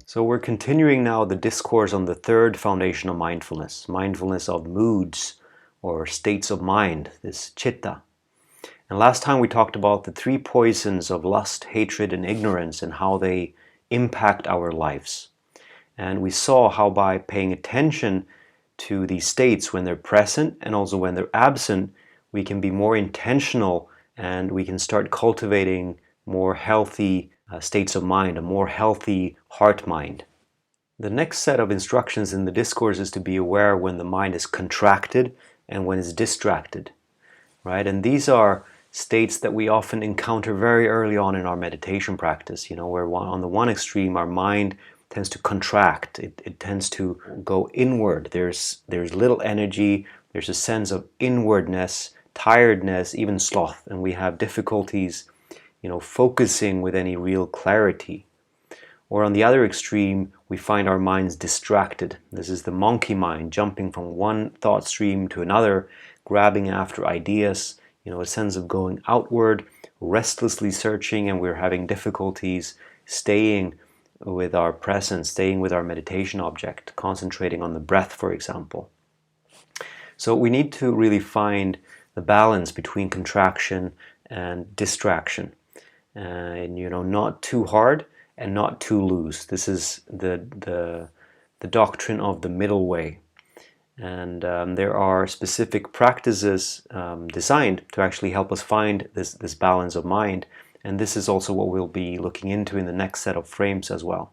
So we're continuing now the discourse on the third foundation of mindfulness, mindfulness of moods or states of mind, this citta. And last time we talked about the three poisons of lust, hatred, and ignorance and how they impact our lives. And we saw how by paying attention to these states when they're present and also when they're absent, we can be more intentional and we can start cultivating more healthy states of mind, a more healthy heart-mind. The next set of instructions in the discourse is to be aware when the mind is contracted and when it's distracted, right? And these are states that we often encounter very early on in our meditation practice, where on the one extreme our mind tends to contract, it tends to go inward. There's little energy, there's a sense of inwardness, tiredness, even sloth, and we have difficulties focusing with any real clarity. Or on the other extreme, we find our minds distracted. This is the monkey mind, jumping from one thought stream to another, grabbing after ideas, a sense of going outward, restlessly searching, and we're having difficulties staying with our presence, staying with our meditation object, concentrating on the breath, for example. So we need to really find the balance between contraction and distraction. And not too hard and not too loose. This is the doctrine of the middle way. And there are specific practices designed to actually help us find this balance of mind. And this is also what we'll be looking into in the next set of frames as well.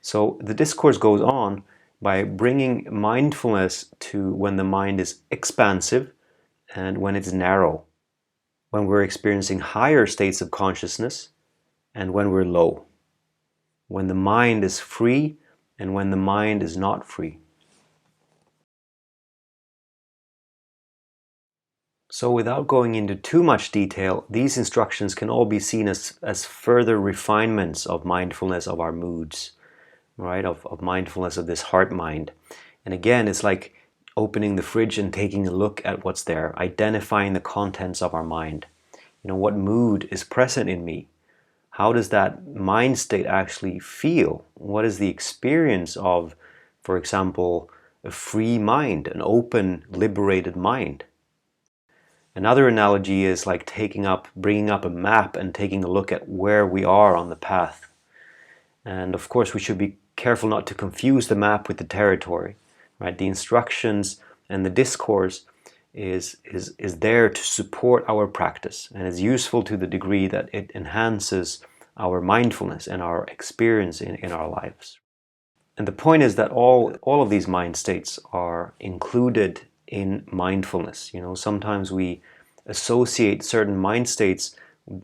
So the discourse goes on by bringing mindfulness to when the mind is expansive and when it's narrow, when we're experiencing higher states of consciousness and when we're low, when the mind is free and when the mind is not free. So without going into too much detail, these instructions can all be seen as further refinements of mindfulness of our moods, right? Of mindfulness of this heart mind. And again, it's like opening the fridge and taking a look at what's there, identifying the contents of our mind. What mood is present in me? How does that mind state actually feel? What is the experience of, for example, a free mind, an open, liberated mind? Another analogy is like bringing up a map and taking a look at where we are on the path. And of course, we should be careful not to confuse the map with the territory, right? The instructions and the discourse is there to support our practice and is useful to the degree that it enhances our mindfulness and our experience in our lives. And the point is that all of these mind states are included in mindfulness. Sometimes we associate certain mind states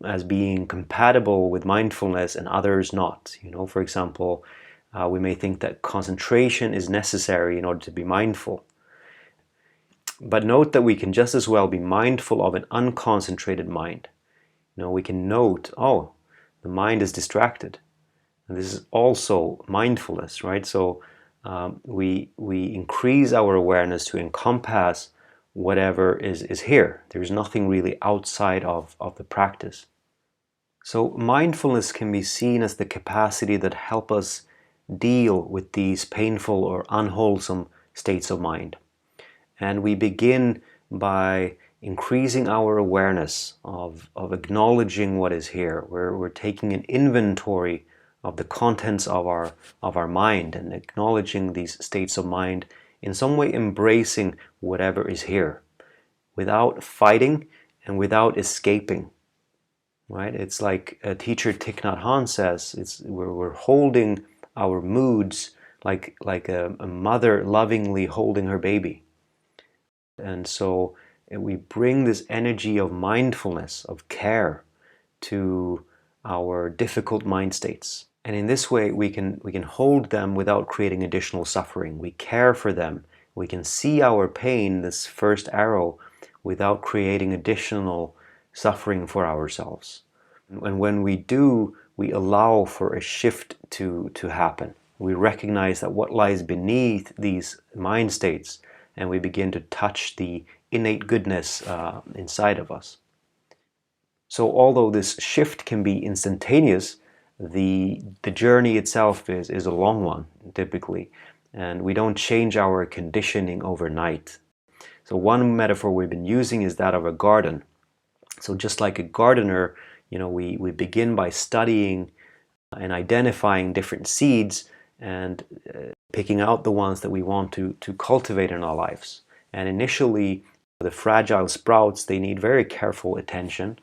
as being compatible with mindfulness and others not. For example, we may think that concentration is necessary in order to be mindful. But note that we can just as well be mindful of an unconcentrated mind. We can note, oh, the mind is distracted. And this is also mindfulness, right? So we increase our awareness to encompass whatever is here. There's nothing really outside of the practice. So mindfulness can be seen as the capacity that help us deal with these painful or unwholesome states of mind. And we begin by increasing our awareness of acknowledging what is here. We're taking an inventory of the contents of our mind and acknowledging these states of mind, in some way embracing whatever is here without fighting and without escaping. Right? It's like teacher Thich Nhat Hanh says, we're holding our moods like a mother lovingly holding her baby. And so we bring this energy of mindfulness, of care, to our difficult mind states. And in this way, we can hold them without creating additional suffering. We care for them. We can see our pain, this first arrow, without creating additional suffering for ourselves. And when we do, we allow for a shift to happen. We recognize that what lies beneath these mind states, and we begin to touch the innate goodness inside of us. So although this shift can be instantaneous, the journey itself is a long one, typically. And we don't change our conditioning overnight. So one metaphor we've been using is that of a garden. So just like a gardener, we begin by studying and identifying different seeds and picking out the ones that we want to cultivate in our lives. And initially, the fragile sprouts, they need very careful attention,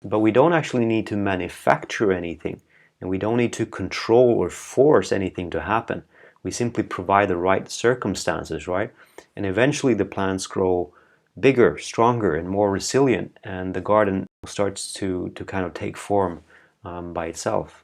but we don't actually need to manufacture anything, and we don't need to control or force anything to happen. We simply provide the right circumstances, right? And eventually the plants grow bigger, stronger, and more resilient, and the garden starts to kind of take form by itself.